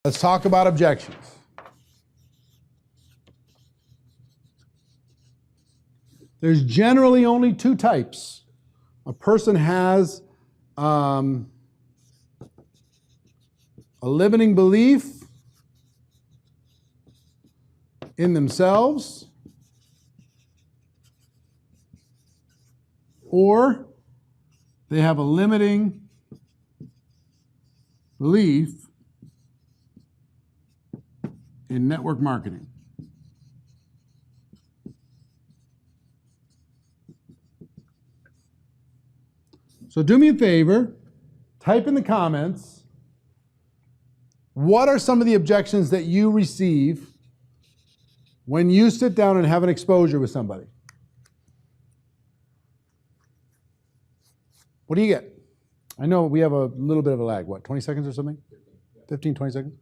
Let's talk about objections. There's generally only two types. A person has a limiting belief in themselves, or they have a limiting belief in network marketing. So do me a favor, type in the comments, what are some of the objections that you receive when you sit down and have an exposure with somebody? What do you get? I know we have a little bit of a lag. What, 20 seconds or something? 15, 20 seconds?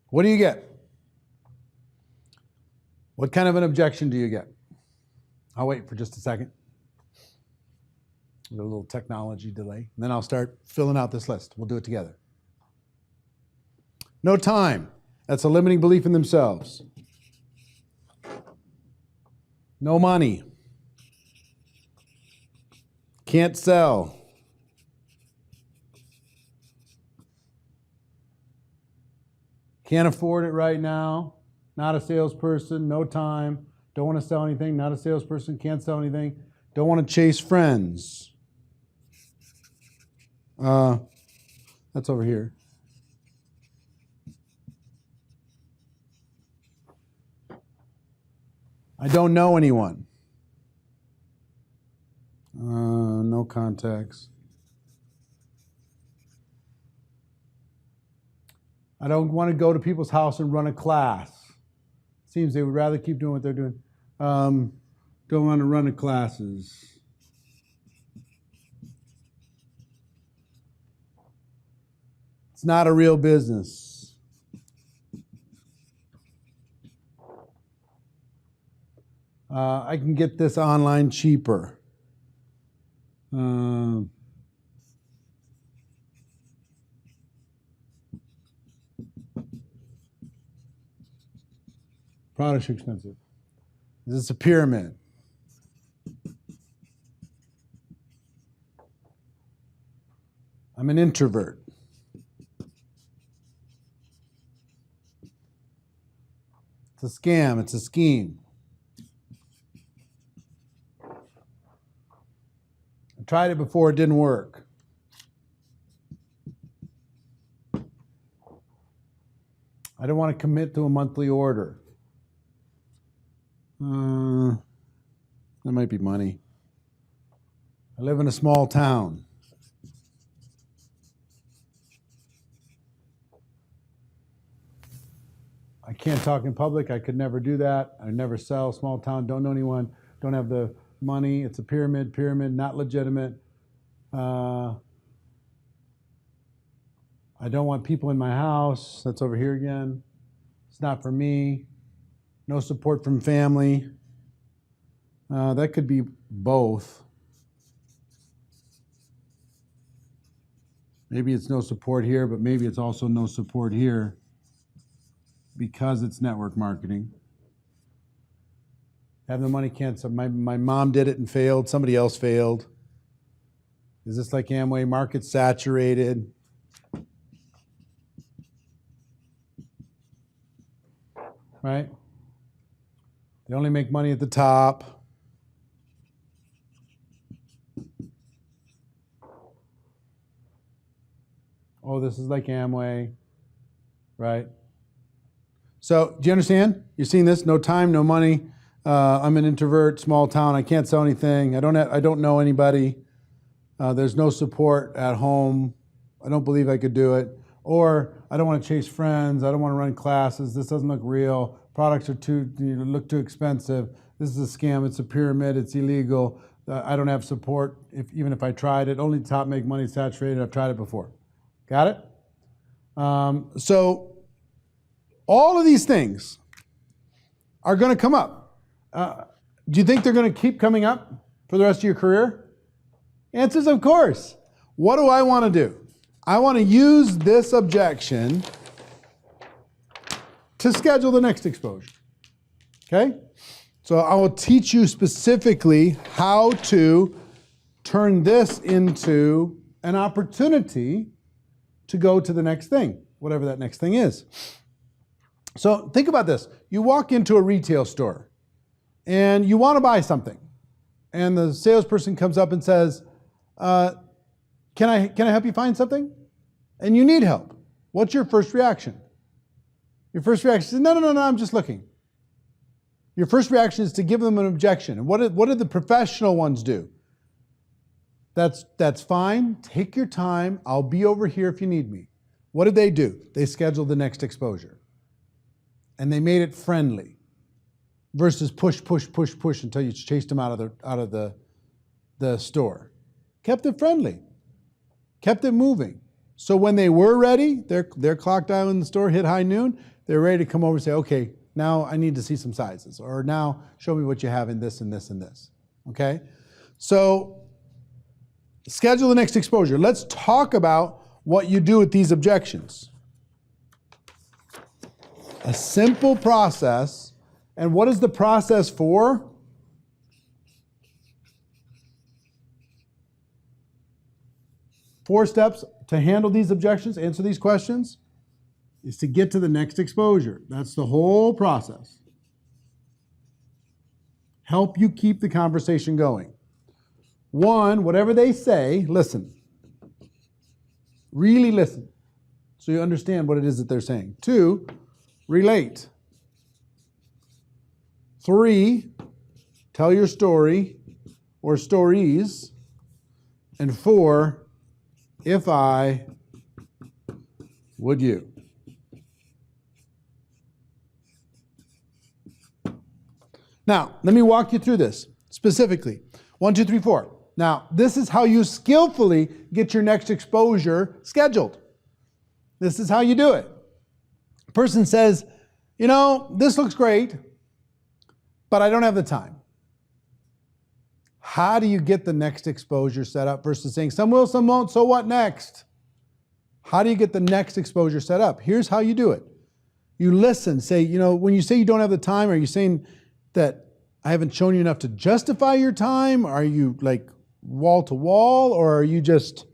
What do you get? What kind of an objection do you get? I'll wait for just a second. With a little technology delay. And then I'll start filling out this list. We'll do it together. No time. That's a limiting belief in themselves. No money. Can't sell. Can't afford it right now. Not a salesperson. No time. Don't want to sell anything. Not a salesperson. Can't sell anything. Don't want to chase friends. That's over here. I don't know anyone. No contacts. I don't want to go to people's house and run a class. Seems they would rather keep doing what they're doing. Don't want to run the classes. It's not a real business. I can get this online cheaper. Products are expensive. Is this a pyramid? I'm an introvert. It's a scam. It's a scheme. I tried it before. It didn't work. I don't want to commit to a monthly order. That might be money. I live in a small town. I can't talk in public. I could never do that. I never sell. Small town. Don't know anyone. Don't have the money. It's a pyramid. Pyramid. Not legitimate. I don't want people in my house. That's over here again. It's not for me. No support from family. That could be both. Maybe it's no support here, but maybe it's also no support here because it's network marketing. Have the money, can't sell. My mom did it and failed. Somebody else failed. Is this like Amway? Market saturated. Right? They only make money at the top. Oh, this is like Amway, right? So, do you understand? You're seeing this? No time, no money. I'm an introvert, small town. I can't sell anything. I don't know anybody. There's no support at home. I don't believe I could do it. Or I don't want to chase friends. I don't want to run classes. This doesn't look real. Products are look too expensive. This is a scam. It's a pyramid. It's illegal. I don't have support. Even if I tried it, only the top make money. Saturated. I've tried it before. Got it? So all of these things are going to come up. Do you think they're going to keep coming up for the rest of your career? Answer is of course. What do I want to do? I want to use this objection to schedule the next exposure. Okay? So I will teach you specifically how to turn this into an opportunity to go to the next thing, whatever that next thing is. So think about this. You walk into a retail store and you want to buy something. And the salesperson comes up and says, can I help you find something? And you need help. What's your first reaction? Your first reaction is, no, I'm just looking. Your first reaction is to give them an objection. And what did the professional ones do? That's fine. Take your time. I'll be over here if you need me. What did they do? They scheduled the next exposure. And they made it friendly versus push until you chased them out of the store. Kept it friendly. Kept it moving. So when they were ready, their clock dial in the store hit high noon, they're ready to come over and say, okay, now I need to see some sizes, or now show me what you have in this and this and this. Okay? So schedule the next exposure. Let's talk about what you do with these objections. A simple process. And what is the process for? Four steps to handle these objections, answer these questions, is to get to the next exposure. That's the whole process. Help you keep the conversation going. One, whatever they say, listen. Really listen, so you understand what it is that they're saying. Two, relate. Three, tell your story or stories. And four, if I, would you? Now, let me walk you through this specifically. 1, 2, 3, 4. Now, this is how you skillfully get your next exposure scheduled. This is how you do it. A person says, this looks great, but I don't have the time. How do you get the next exposure set up versus saying, some will, some won't, so what next? How do you get the next exposure set up? Here's how you do it. You listen, say, when you say you don't have the time, are you saying that I haven't shown you enough to justify your time? Are you like wall to wall, or are you just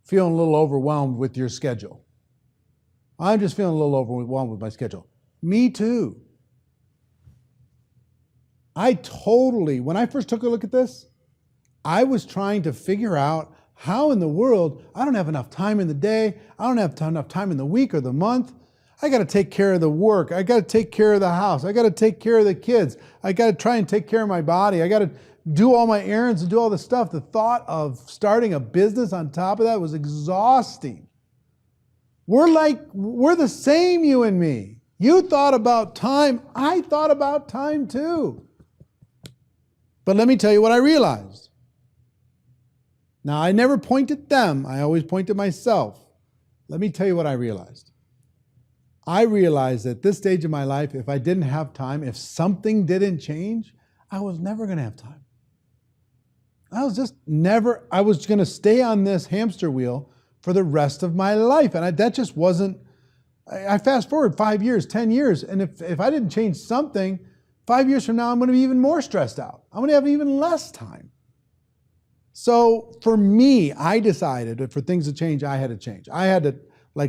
feeling a little overwhelmed with your schedule? I'm just feeling a little overwhelmed with my schedule. Me too. When I first took a look at this, I was trying to figure out how in the world, I don't have enough time in the day, I don't have enough time in the week or the month. I got to take care of the work. I got to take care of the house. I got to take care of the kids. I got to try and take care of my body. I got to do all my errands and do all the stuff. The thought of starting a business on top of that was exhausting. We're the same, you and me. You thought about time. I thought about time too. But let me tell you what I realized. Now, I never point at them. I always point at myself. Let me tell you what I realized. I realized at this stage of my life, if I didn't have time, if something didn't change, I was never going to have time. I was going to stay on this hamster wheel for the rest of my life. And that just wasn't, I fast forward 5 years, 10 years, and if I didn't change something, 5 years from now, I'm going to be even more stressed out. I'm going to have even less time. So for me, I decided that for things to change, I had to change. I had to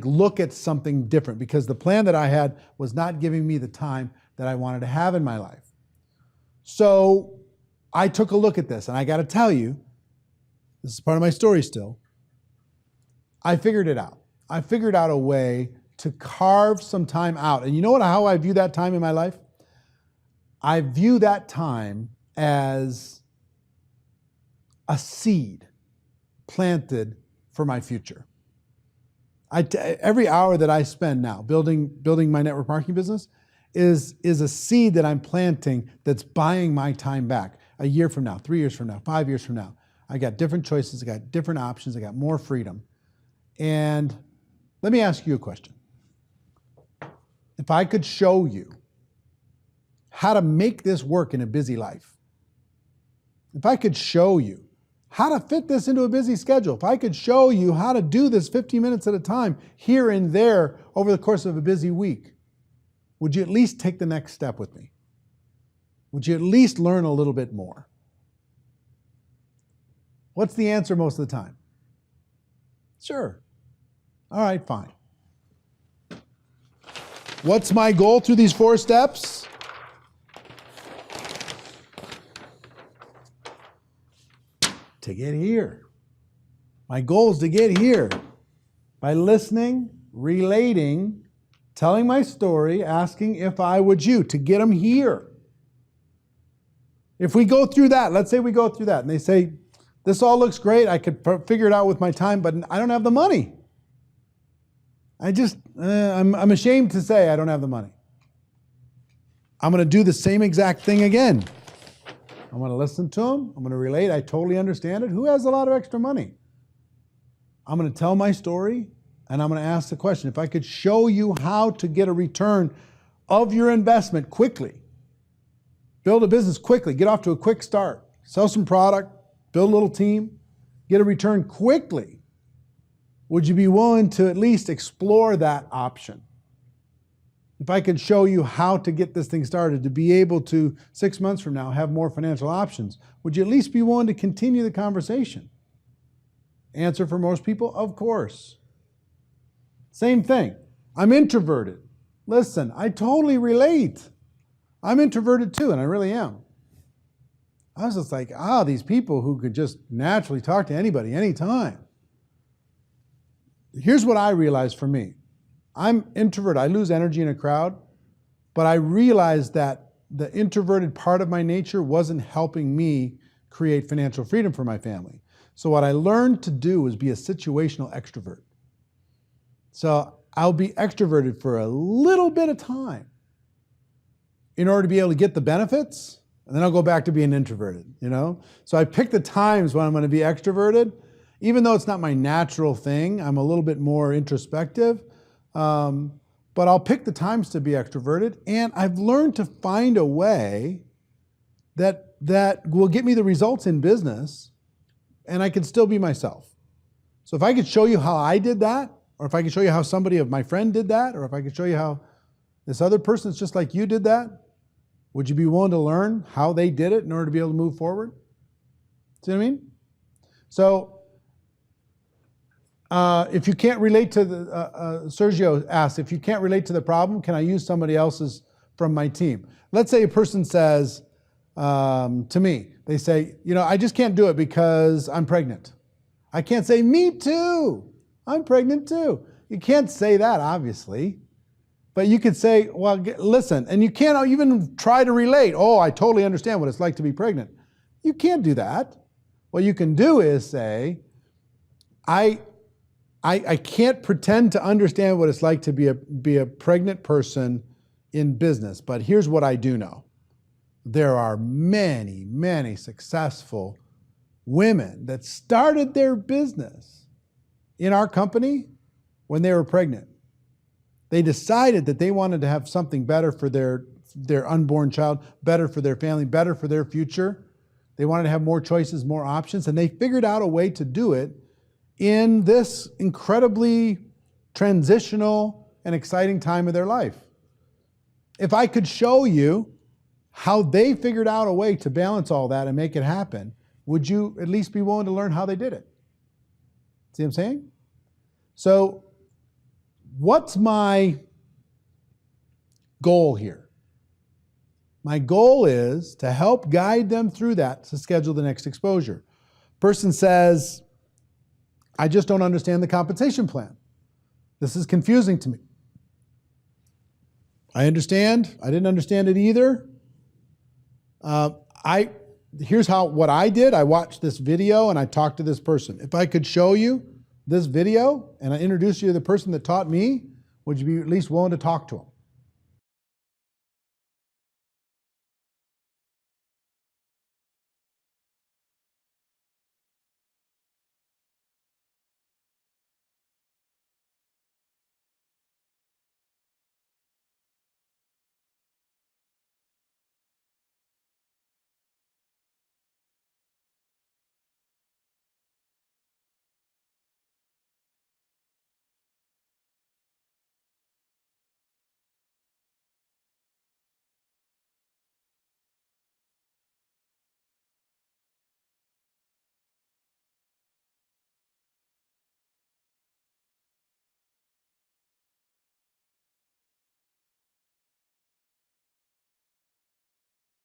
look at something different because the plan that I had was not giving me the time that I wanted to have in my life. So I took a look at this, and I got to tell you, this is part of my story still. I figured it out. I figured out a way to carve some time out. And you know how I view that time in my life? I view that time as a seed planted for my future. Every hour that I spend now building my network marketing business is a seed that I'm planting that's buying my time back. A year from now, 3 years from now, 5 years from now. I got different choices, I got different options, I got more freedom. And let me ask you a question. If I could show you how to make this work in a busy life, if I could show you how to fit this into a busy schedule, if I could show you how to do this 15 minutes at a time here and there over the course of a busy week, would you at least take the next step with me? Would you at least learn a little bit more? What's the answer most of the time? Sure. All right, fine. What's my goal through these 4 steps? To get here. My goal is to get here. By listening, relating, telling my story, asking if I would you, to get them here. If we go through that, let's say we go through that, and they say, this all looks great, I could figure it out with my time, but I don't have the money. I'm ashamed to say I don't have the money. I'm going to do the same exact thing again. I'm going to listen to them. I'm going to relate. I totally understand it. Who has a lot of extra money? I'm going to tell my story, and I'm going to ask the question. If I could show you how to get a return of your investment quickly, build a business quickly, get off to a quick start, sell some product, build a little team, get a return quickly, would you be willing to at least explore that option? If I could show you how to get this thing started, to be able to, 6 months from now, have more financial options, would you at least be willing to continue the conversation? Answer for most people, of course. Same thing. I'm introverted. Listen, I totally relate. I'm introverted too, and I really am. I was just like, these people who could just naturally talk to anybody, anytime. Here's what I realized for me. I'm introverted. I lose energy in a crowd, but I realized that the introverted part of my nature wasn't helping me create financial freedom for my family. So what I learned to do was be a situational extrovert. So I'll be extroverted for a little bit of time in order to be able to get the benefits, and then I'll go back to being introverted, So I pick the times when I'm going to be extroverted. Even though it's not my natural thing, I'm a little bit more introspective. But I'll pick the times to be extroverted, and I've learned to find a way that will get me the results in business, and I can still be myself. So if I could show you how I did that, or if I could show you how somebody of my friend did that, or if I could show you how this other person that's just like you did that, would you be willing to learn how they did it in order to be able to move forward? See what I mean? So if you can't relate to Sergio asked, if you can't relate to the problem, can I use somebody else's from my team? Let's say a person says to me, they say, I just can't do it because I'm pregnant. I can't say, me too. I'm pregnant too. You can't say that, obviously. But you could say, well, listen, and you can't even try to relate. Oh, I totally understand what it's like to be pregnant. You can't do that. What you can do is say, I can't pretend to understand what it's like to be a pregnant person in business, but here's what I do know. There are many, many successful women that started their business in our company when they were pregnant. They decided that they wanted to have something better for their unborn child, better for their family, better for their future. They wanted to have more choices, more options, and they figured out a way to do it in this incredibly transitional and exciting time of their life. If I could show you how they figured out a way to balance all that and make it happen, would you at least be willing to learn how they did it? See what I'm saying? So, what's my goal here? My goal is to help guide them through that to schedule the next exposure. Person says, I just don't understand the compensation plan. This is confusing to me. I understand. I didn't understand it either. Here's what I did. I watched this video and I talked to this person. If I could show you this video and I introduced you to the person that taught me, would you be at least willing to talk to him?